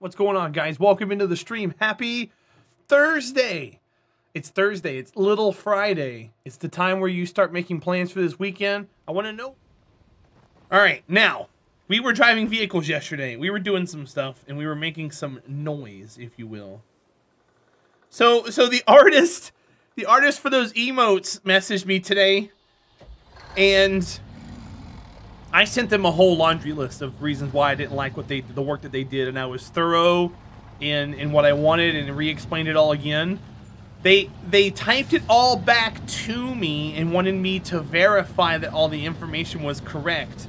What's going on, guys? Welcome into the stream. Happy Thursday. It's Thursday. It's Little Friday. It's the time where you start making plans for this weekend. I want to know. All right, now, we were driving vehicles yesterday. We were doing some stuff, and we were making some noise, if you will. So the artist for those emotes messaged me today, and I sent them a whole laundry list of reasons why I didn't like what the work that they did, and I was thorough in what I wanted and re-explained it all again. They typed it all back to me and wanted me to verify that all the information was correct.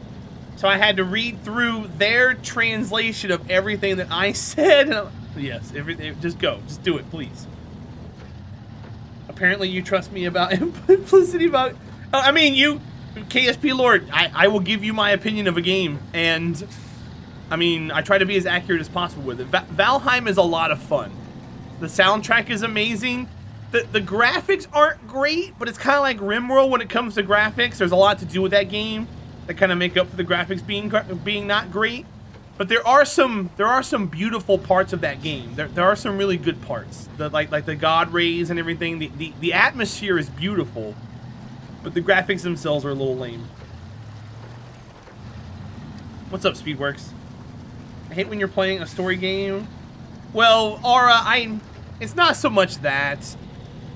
So I had to read through their translation of everything that I said. And yes, everything. Just go. Just do it, please. Apparently you trust me about implicity about... I mean, you... KSP Lord, I will give you my opinion of a game, and I mean, I try to be as accurate as possible with it. Valheim is a lot of fun. The soundtrack is amazing. The graphics aren't great, but it's kind of like RimWorld when it comes to graphics. There's a lot to do with that game that kind of make up for the graphics being not great. But there are some beautiful parts of that game. There are some really good parts. Like the god rays and everything. The atmosphere is beautiful. But the graphics themselves are a little lame. What's up, Speedworks? I hate when you're playing a story game. Well, Aura, it's not so much that.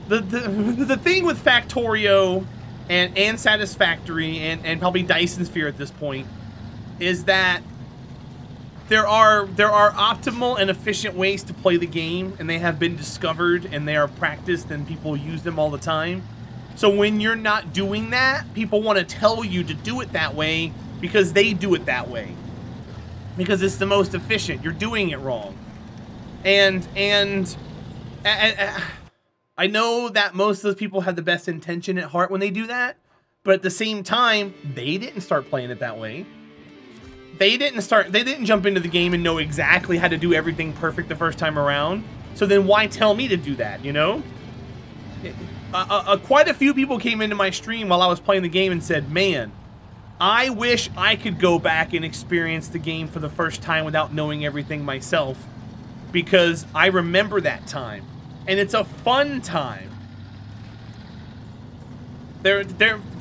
The thing with Factorio and Satisfactory and probably Dyson Sphere at this point is that there are optimal and efficient ways to play the game, and they have been discovered and they are practiced and people use them all the time. So when you're not doing that, people want to tell you to do it that way because they do it that way. Because it's the most efficient. You're doing it wrong. And I know that most of those people have the best intention at heart when they do that, but at the same time, they didn't start playing it that way. They didn't jump into the game and know exactly how to do everything perfect the first time around. So then why tell me to do that, you know? Quite a few people came into my stream while I was playing the game and said, man, I wish I could go back and experience the game for the first time without knowing everything myself, because I remember that time and it's a fun time. There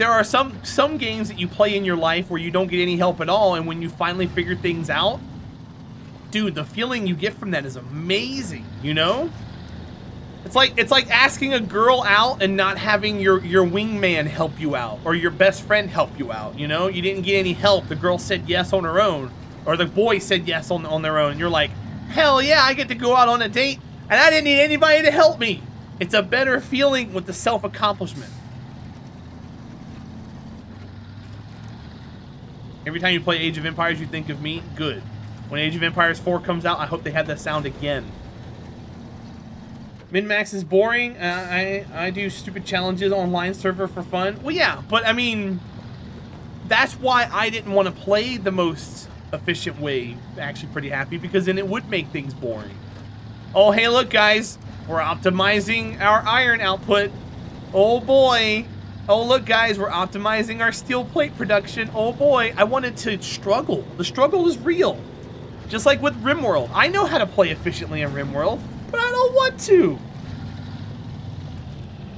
are some games that you play in your life where you don't get any help at all, and when you finally figure things out, dude, the feeling you get from that is amazing, you know? It's like asking a girl out and not having your wingman help you out, or your best friend help you out, you know? You didn't get any help. The girl said yes on her own, or the boy said yes on their own, and you're like, hell yeah, I get to go out on a date, and I didn't need anybody to help me. It's a better feeling with the self-accomplishment. Every time you play Age of Empires, you think of me? Good. When Age of Empires 4 comes out, I hope they have that sound again. Min-max is boring. I do stupid challenges online server for fun. Well, yeah, but I mean, that's why I didn't want to play the most efficient way. Actually pretty happy, because then it would make things boring. Oh, hey, look, guys. We're optimizing our iron output. Oh, boy. Oh, look, guys. We're optimizing our steel plate production. Oh, boy. I wanted to struggle. The struggle is real. Just like with RimWorld. I know how to play efficiently in RimWorld, but I don't want to.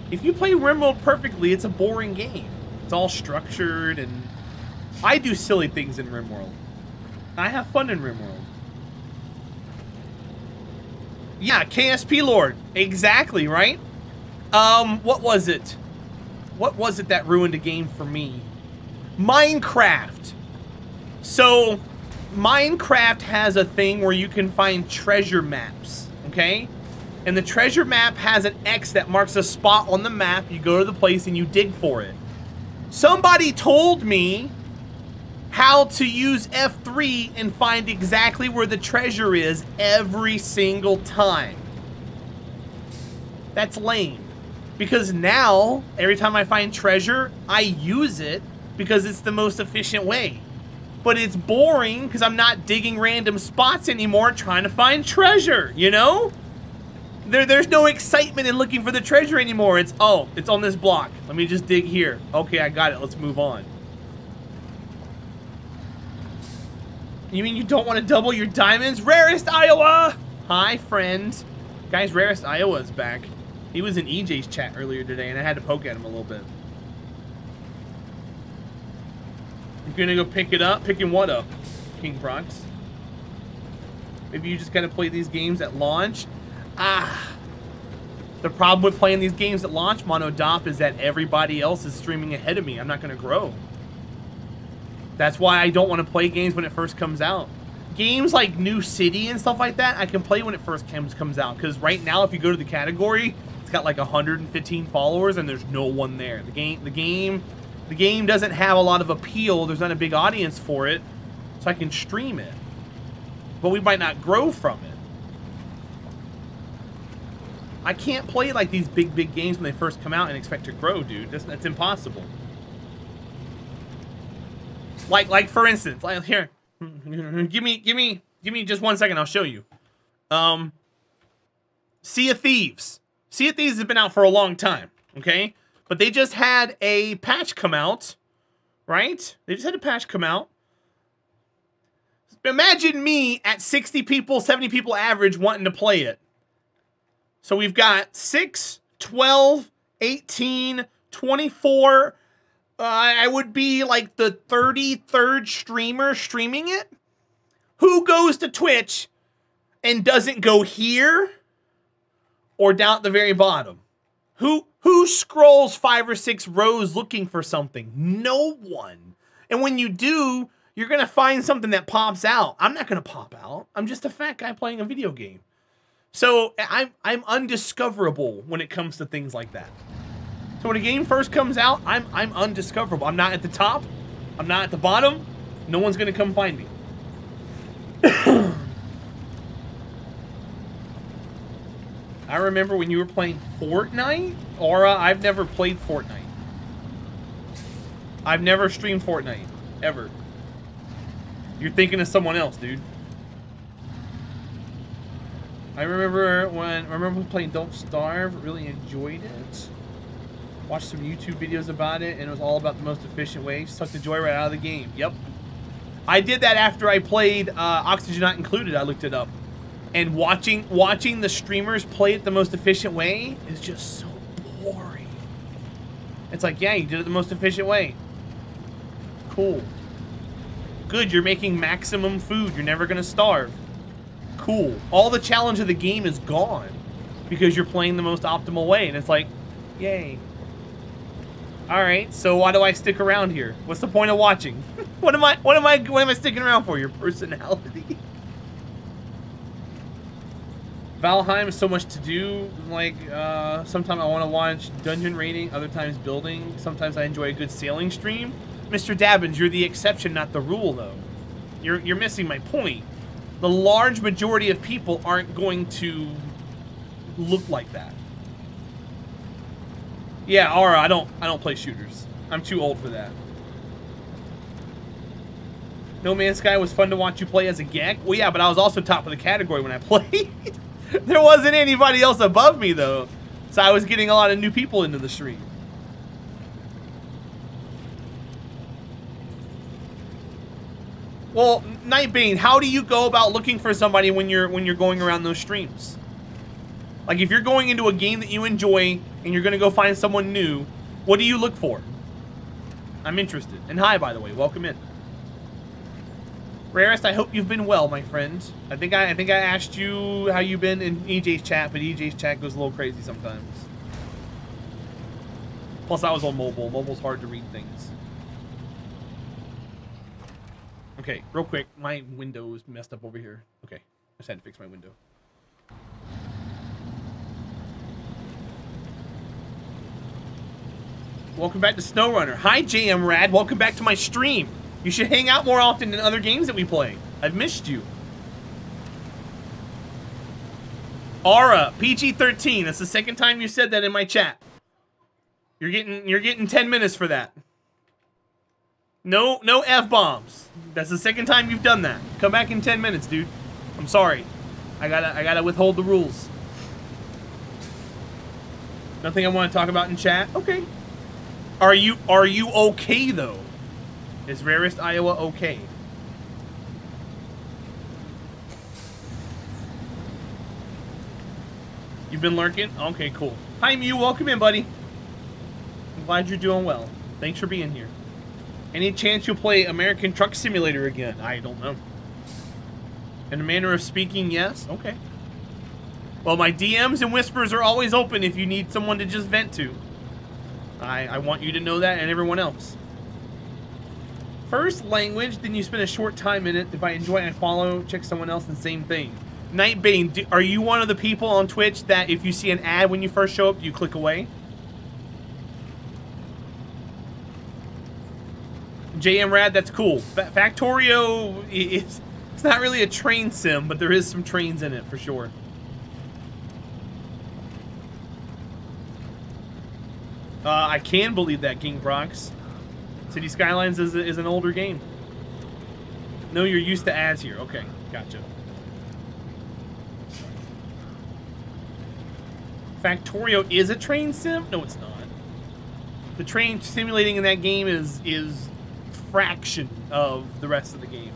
If you play RimWorld perfectly, it's a boring game. It's all structured, and I do silly things in RimWorld. I have fun in RimWorld. Yeah, KSP Lord. Exactly, right? What was it? What was it that ruined a game for me? Minecraft. So, Minecraft has a thing where you can find treasure maps, okay? And the treasure map has an X that marks a spot on the map. You go to the place and you dig for it. Somebody told me how to use F3 and find exactly where the treasure is every single time. That's lame. Because now, every time I find treasure, I use it because it's the most efficient way. But it's boring because I'm not digging random spots anymore trying to find treasure, you know? There's no excitement in looking for the treasure anymore. It's, oh, it's on this block. Let me just dig here. Okay, I got it. Let's move on. You mean you don't want to double your diamonds? Rarest Iowa! Hi, friend. Guys, Rarest Iowa's back. He was in EJ's chat earlier today, and I had to poke at him a little bit. I'm gonna go pick it up. Picking what up? King Prox. Maybe you just gotta play these games at launch. The problem with playing these games at launch, Monodop, is that everybody else is streaming ahead of me. I'm not gonna grow. That's why I don't want to play games when it first comes out. Games like New City and stuff like that, I can play when it first comes out. Because right now, if you go to the category, it's got like 115 followers and there's no one there. The game doesn't have a lot of appeal. There's not a big audience for it, so I can stream it. But we might not grow from it. I can't play like these big games when they first come out and expect to grow, dude. That's impossible. Like for instance, like here, give me just 1 second. I'll show you. Sea of Thieves. Sea of Thieves has been out for a long time, okay? But they just had a patch come out, right? They just had a patch come out. Imagine me at 60 people, 70 people average wanting to play it. So we've got 6, 12, 18, 24. I would be like the 33rd streamer streaming it. Who goes to Twitch and doesn't go here or down at the very bottom? Who scrolls 5 or 6 rows looking for something? No one. And when you do, you're going to find something that pops out. I'm not going to pop out. I'm just a fat guy playing a video game. So I'm undiscoverable when it comes to things like that. So when a game first comes out, I'm undiscoverable. I'm not at the top. I'm not at the bottom. No one's gonna come find me. I remember when you were playing Fortnite. Aura, I've never played Fortnite. I've never streamed Fortnite. Ever. You're thinking of someone else, dude. I remember playing Don't Starve, really enjoyed it. Watched some YouTube videos about it, and it was all about the most efficient way. Sucked the joy right out of the game. Yep. I did that after I played Oxygen Not Included. I looked it up. And watching the streamers play it the most efficient way is just so boring. It's like, yeah, you did it the most efficient way. Cool. Good, you're making maximum food. You're never gonna starve. Cool. All the challenge of the game is gone because you're playing the most optimal way, and it's like, yay. All right, so why do I stick around here? What's the point of watching? What am I sticking around for? Your personality. Valheim is so much to do. Like, sometimes I want to watch dungeon raiding, other times building. Sometimes I enjoy a good sailing stream. Mr. Dabbins, you're the exception, not the rule, though. You're missing my point. The large majority of people aren't going to look like that. Yeah, Aura, I don't play shooters. I'm too old for that. No Man's Sky was fun to watch you play as a Gek. Well, yeah, but I was also top of the category when I played. There wasn't anybody else above me, though. So I was getting a lot of new people into the stream. Well, Nightbane, how do you go about looking for somebody when you're going around those streams? Like, if you're going into a game that you enjoy and you're gonna go find someone new, what do you look for? I'm interested. And hi, by the way, welcome in. Rarest, I hope you've been well, my friend. I think I asked you how you've been in EJ's chat, but EJ's chat goes a little crazy sometimes. Plus, I was on mobile. Mobile's hard to read things. Okay, real quick, my window is messed up over here. Okay, I just had to fix my window. Welcome back to SnowRunner. Hi, JM Rad. Welcome back to my stream. You should hang out more often in other games that we play. I've missed you. Aura, PG-13. That's the second time you said that in my chat. You're getting 10 minutes for that. No F-bombs. That's the second time you've done that. Come back in 10 minutes, dude. I'm sorry. I gotta withhold the rules. Nothing I want to talk about in chat? Okay. Are you okay though? Is Rarest Iowa okay? You've been lurking? Okay, cool. Hi, Mew. Welcome in, buddy. I'm glad you're doing well. Thanks for being here. Any chance you'll play American Truck Simulator again? I don't know. In a manner of speaking, yes. Okay. Well, my DMs and whispers are always open if you need someone to just vent to. I want you to know that and everyone else. First language, then you spend a short time in it. If I enjoy it, I follow, check someone else, and same thing. Nightbane, are you one of the people on Twitch that if you see an ad when you first show up, you click away? JM Rad, that's cool. Factorio is it's not really a train sim, but there is some trains in it for sure. I can believe that, King Brox. City Skylines is an older game. No, you're used to ads here. Okay, gotcha. Factorio is a train sim? No, it's not. The train simulating in that game is fraction of the rest of the game.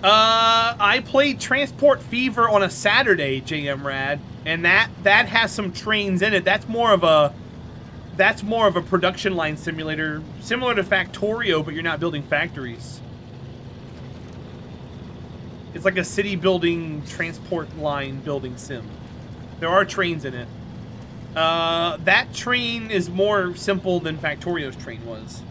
I played Transport Fever on a Saturday, JM Rad, and that has some trains in it. That's more of a production line simulator, similar to Factorio, but you're not building factories. It's like a city building, transport line building sim. There are trains in it. That train is more simple than Factorio's train was.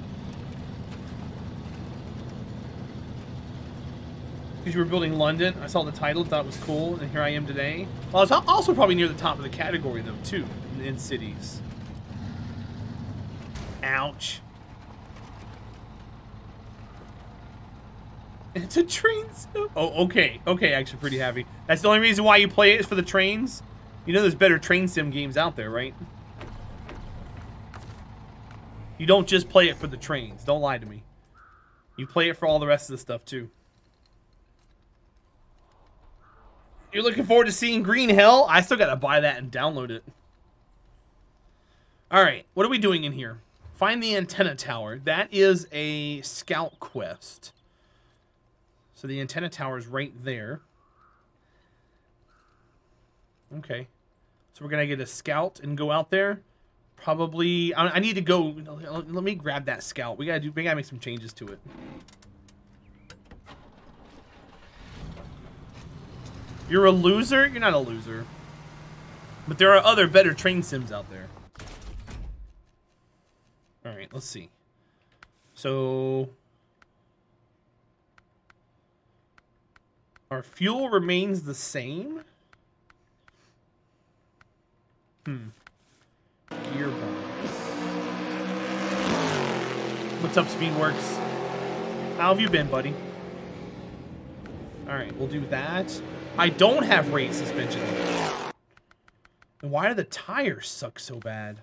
Because you were building London. I saw the title, thought it was cool, and here I am today. Well, it's also probably near the top of the category, though, too, in cities. Ouch. It's a train sim. Oh, okay. Okay, actually pretty happy. That's the only reason why you play it is for the trains? You know there's better train sim games out there, right? You don't just play it for the trains. Don't lie to me. You play it for all the rest of the stuff, too. You're looking forward to seeing Green Hell? I still gotta buy that and download it. Alright, what are we doing in here? Find the antenna tower. That is a scout quest. So the antenna tower is right there. Okay. So we're going to get a scout and go out there. Probably... I need to go... Let me grab that scout. We gotta make some changes to it. You're a loser? You're not a loser. But there are other better train sims out there. Alright, let's see. So... our fuel remains the same? Gearbox. What's up, Speedworks? How have you been, buddy? Alright, we'll do that. I don't have rate suspension. Then why do the tires suck so bad?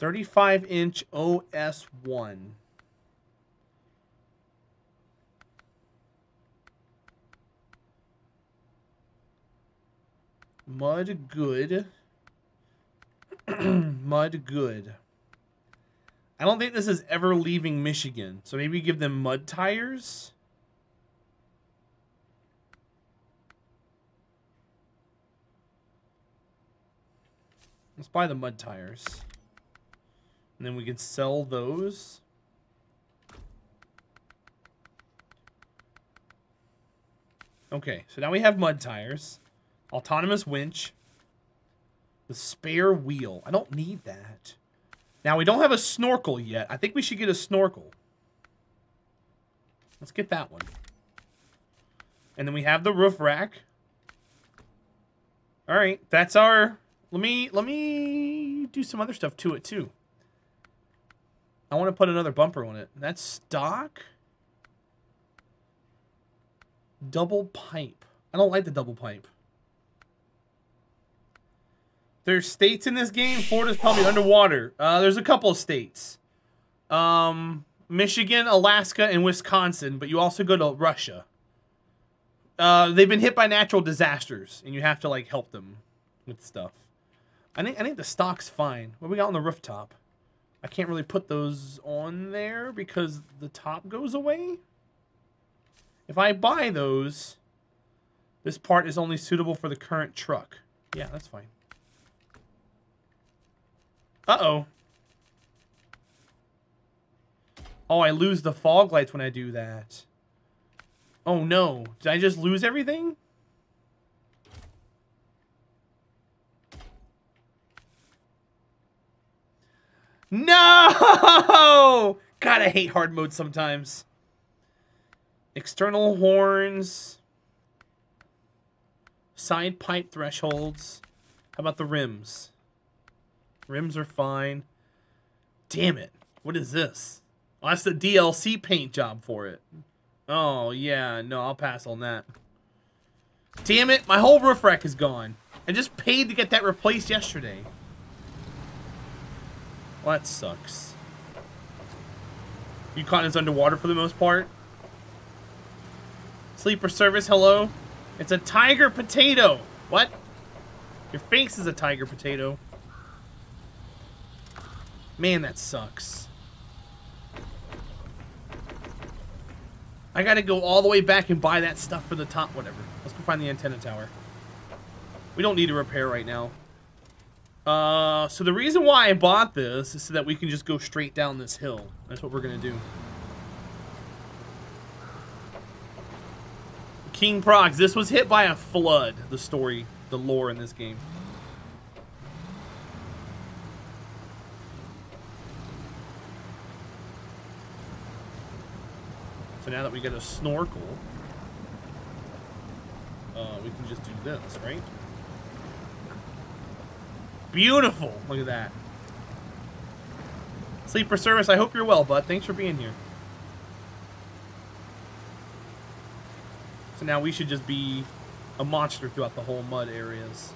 35-inch OS1. Mud good. Mud good. I don't think this is ever leaving Michigan. So maybe give them mud tires. Let's buy the mud tires. And then we can sell those. Okay, so now we have mud tires. Autonomous winch. The spare wheel. I don't need that. Now, we don't have a snorkel yet. I think we should get a snorkel. Let's get that one. And then we have the roof rack. All right, that's our... Let me do some other stuff to it, too. I want to put another bumper on it. That's stock. Double pipe. I don't like the double pipe. There's states in this game. Florida's probably underwater. There's a couple of states. Michigan, Alaska, and Wisconsin. But you also go to Russia. They've been hit by natural disasters. And you have to, like, help them with stuff. I think the stock's fine. What we got on the rooftop? I can't really put those on there because the top goes away. If I buy those, This part is only suitable for the current truck. Yeah, that's fine. Uh-oh. Oh, I lose the fog lights when I do that. Oh, no. Did I just lose everything? No! God, I hate hard mode sometimes. External horns. Side pipe thresholds. How about the rims? Rims are fine. Damn it. What is this? Oh, that's the DLC paint job for it. Oh, yeah. No, I'll pass on that. Damn it. My whole roof rack is gone. I just paid to get that replaced yesterday. Well, that sucks. Yukon is underwater for the most part. Sleeper service, hello. It's a tiger potato. What? Your face is a tiger potato. Man, that sucks. I gotta go all the way back and buy that stuff for the top, whatever. Let's go find the antenna tower. We don't need a repair right now. So the reason why I bought this is so that we can just go straight down this hill. That's what we're gonna do. King Progs, this was hit by a flood, the story, the lore in this game. So now that we get a snorkel, we can just do this, right? Beautiful! Look at that. Sleeper service, I hope you're well, bud. Thanks for being here. So now we should just be a monster throughout the whole mud areas.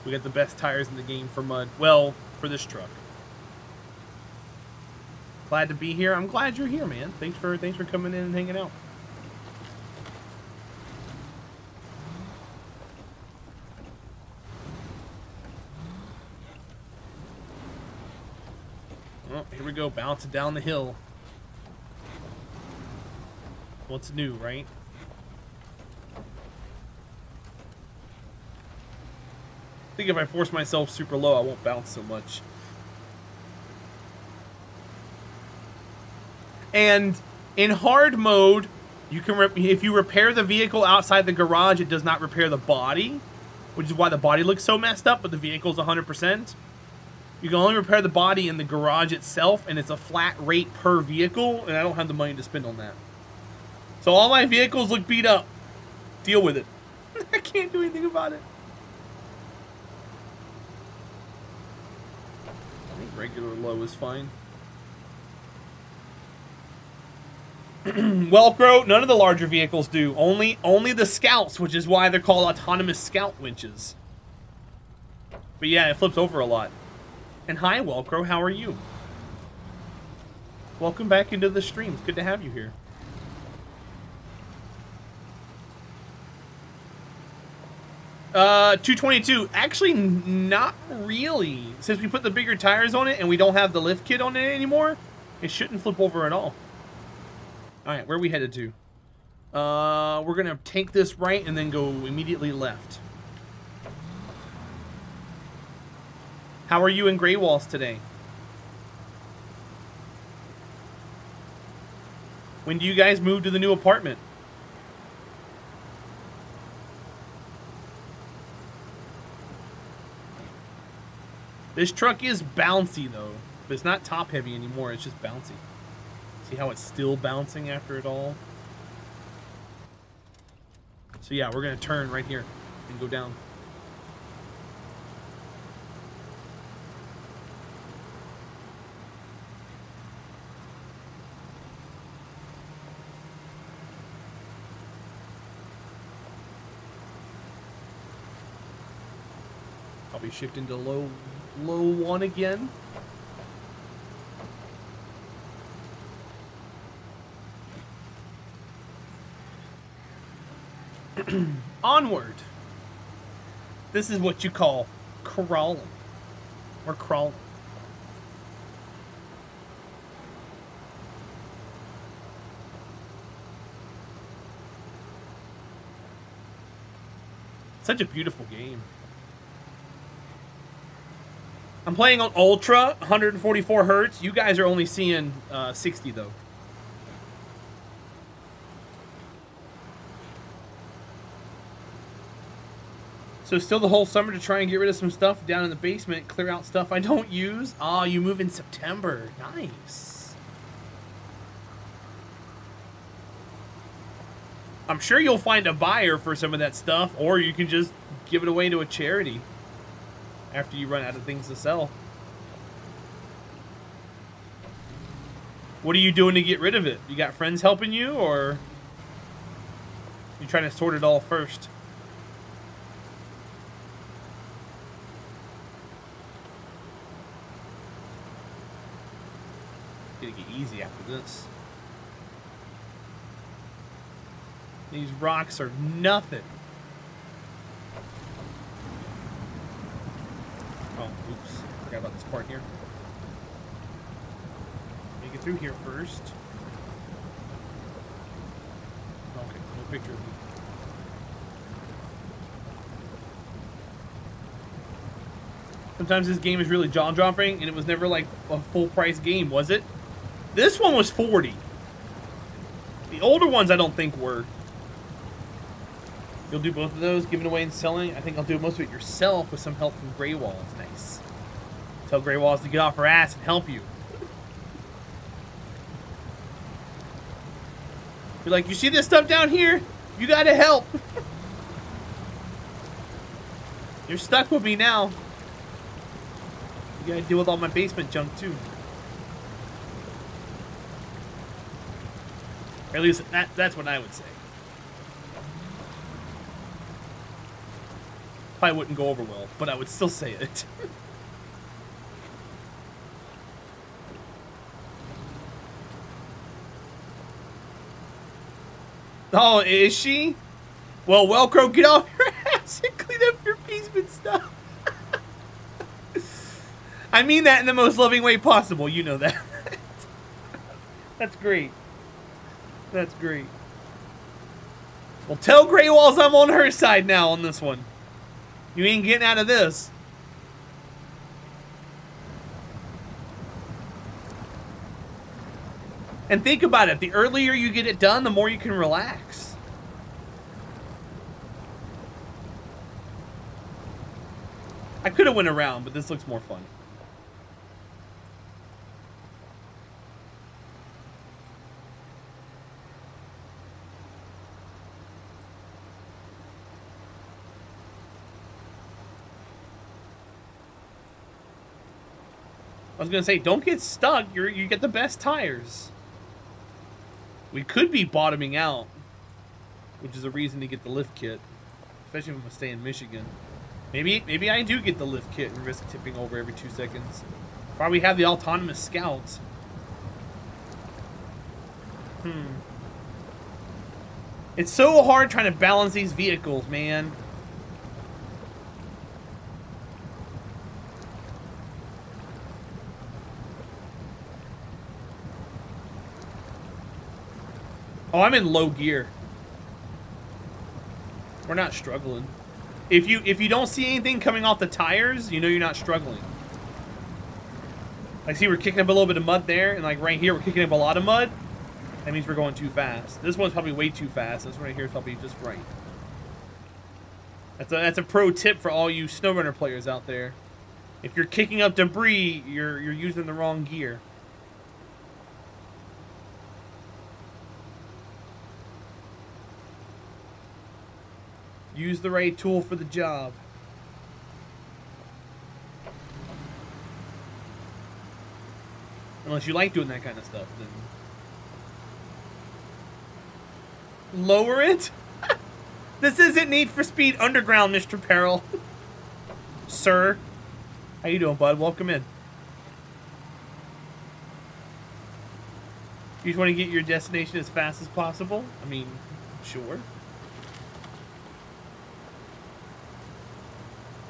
We got the best tires in the game for mud. Well, for this truck. Glad to be here. I'm glad you're here, man. Thanks for coming in and hanging out. Oh, here we go, bouncing down the hill. What's new, right? I think if I force myself super low, I won't bounce so much. And in hard mode, you can if you repair the vehicle outside the garage, it does not repair the body, which is why the body looks so messed up, but the vehicle's 100%. You can only repair the body in the garage itself, and it's a flat rate per vehicle, and I don't have the money to spend on that. So all my vehicles look beat up. Deal with it. I can't do anything about it. I think regular low is fine. Velcro, none of the larger vehicles do. Only the Scouts, which is why they're called autonomous Scout winches. But yeah, it flips over a lot. And hi, Velcro, how are you? Welcome back into the stream. It's good to have you here. $222. Actually, not really. Since we put the bigger tires on it and we don't have the lift kit on it anymore, it shouldn't flip over at all. Alright, where are we headed to? We're gonna take this right and then go immediately left. How are you in Grey Walls today? When do you guys move to the new apartment? This truck is bouncy though, but it's not top heavy anymore, it's just bouncy. See how it's still bouncing after it all? So yeah, we're gonna turn right here and go down. Probably shift into low one again. Onward. This is what you call crawling. Or crawling. Such a beautiful game. I'm playing on Ultra, 144 hertz. You guys are only seeing 60 though. So still the whole summer to try and get rid of some stuff down in the basement, clear out stuff I don't use. Oh, you move in September. Nice. I'm sure you'll find a buyer for some of that stuff, or you can just give it away to a charity after you run out of things to sell. What are you doing to get rid of it? You got friends helping you, or you trying to sort it all first? It's gonna get easy after this. These rocks are nothing. Oh, oops. Forgot about this part here. Make it through here first. Okay, no picture of me. Sometimes this game is really jaw-dropping, and it was never like a full-price game, was it? This one was 40. The older ones I don't think were. You'll do both of those, giving away and selling. I think I'll do most of it yourself with some help from Grey Walls. Nice. Tell Grey Walls to get off her ass and help you. You're like, you see this stuff down here? You gotta help. You're stuck with me now. You gotta deal with all my basement junk too. Or at least that's what I would say. Probably wouldn't go over well, but I would still say it. Oh, is she? Well, Velcro, get off your ass and clean up your basement stuff. I mean that in the most loving way possible. You know that. That's great. That's great. Well, tell Grey Walls I'm on her side now on this one. You ain't getting out of this. And think about it. The earlier you get it done, the more you can relax. I could have went around, but this looks more fun. I was gonna say, don't get stuck. You get the best tires. We could be bottoming out, which is a reason to get the lift kit, especially if I'm gonna stay in Michigan. Maybe I do get the lift kit and risk tipping over every 2 seconds. Probably have the autonomous scouts. It's so hard trying to balance these vehicles, man. Oh, I'm in low gear. We're not struggling. If you don't see anything coming off the tires, you know you're not struggling. I see we're kicking up a little bit of mud there, and like right here we're kicking up a lot of mud. That means we're going too fast. This one's probably way too fast. This one right here is probably just right. That's a pro tip for all you snowrunner players out there. If you're kicking up debris, you're using the wrong gear. Use the right tool for the job. Unless you like doing that kind of stuff, then lower it? This isn't Need for Speed Underground, Mr. Peril. Sir. How you doing, bud? Welcome in. You just want to get your destination as fast as possible? I mean, sure.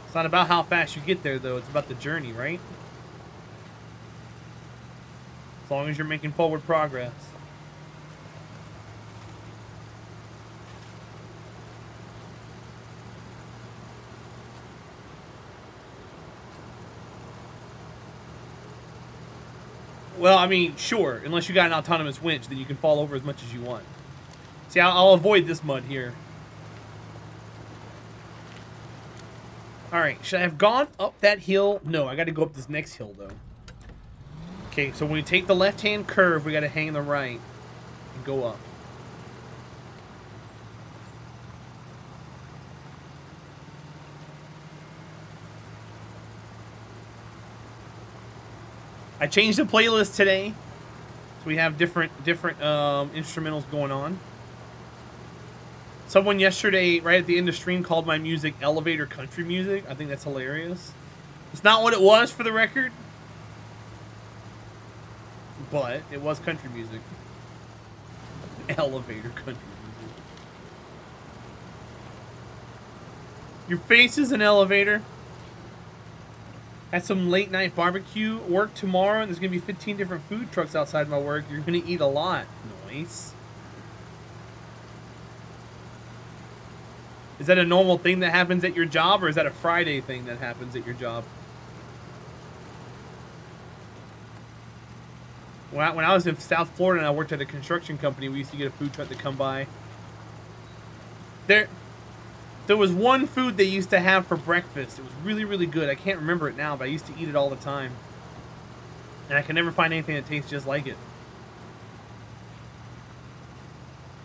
It's not about how fast you get there, though. It's about the journey, right? As long as you're making forward progress. Well, I mean, sure. Unless you got an autonomous winch, then you can fall over as much as you want. See, I'll avoid this mud here. Alright, should I have gone up that hill? No, I gotta go up this next hill, though. Okay, so when we take the left-hand curve, we gotta hang the right and go up. I changed the playlist today, so we have different instrumentals going on. Someone yesterday, right at the end of stream, called my music elevator country music. I think that's hilarious. It's not what it was, for the record, but it was country music. Elevator country music. Your face is an elevator. Had some late night barbecue work tomorrow, and there's gonna be 15 different food trucks outside my work. You're gonna eat a lot. Nice. Is that a normal thing that happens at your job, or is that a Friday thing that happens at your job? When I was in South Florida and I worked at a construction company, we used to get a food truck to come by. There was one food they used to have for breakfast. It was really, really good. I can't remember it now, but I used to eat it all the time. And I can never find anything that tastes just like it.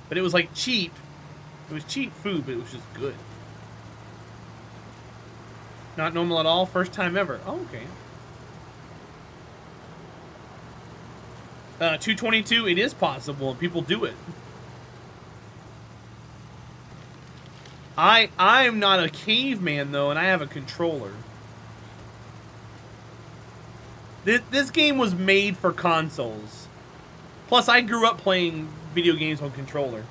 But it was like cheap. It was cheap food, but it was just good. Not normal at all? First time ever. Oh, okay. 222, it is possible, and people do it. I'm not a caveman, though, and I have a controller. This game was made for consoles. Plus, I grew up playing video games on controller.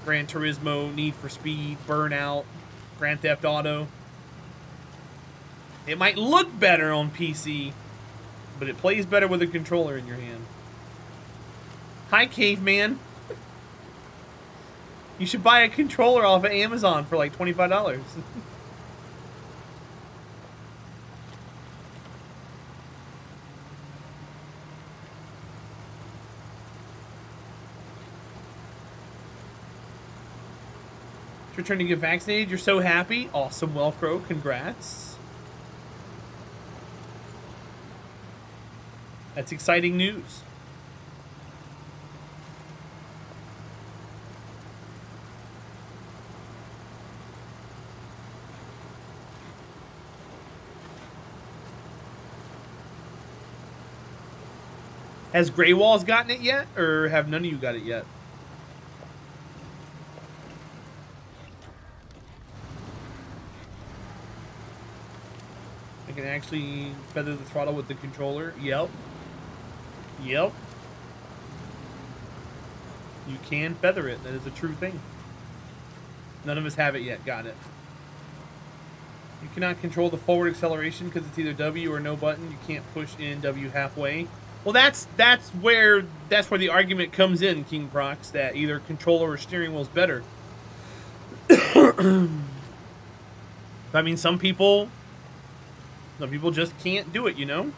Gran Turismo, Need for Speed, Burnout, Grand Theft Auto. It might look better on PC, but it plays better with a controller in your hand. Hi, caveman. You should buy a controller off of Amazon for like $25. It's your turn to get vaccinated. You're so happy. Awesome, Velcro. Congrats. That's exciting news. Has Grey Walls gotten it yet, or have none of you got it yet? I can actually feather the throttle with the controller. Yep. Yep. You can feather it. That is a true thing. None of us have it yet. Got it. You cannot control the forward acceleration because it's either W or no button. You can't push in W halfway. Well, that's where the argument comes in, King Prox, that either controller or steering wheel is better. I mean, some people just can't do it, you know?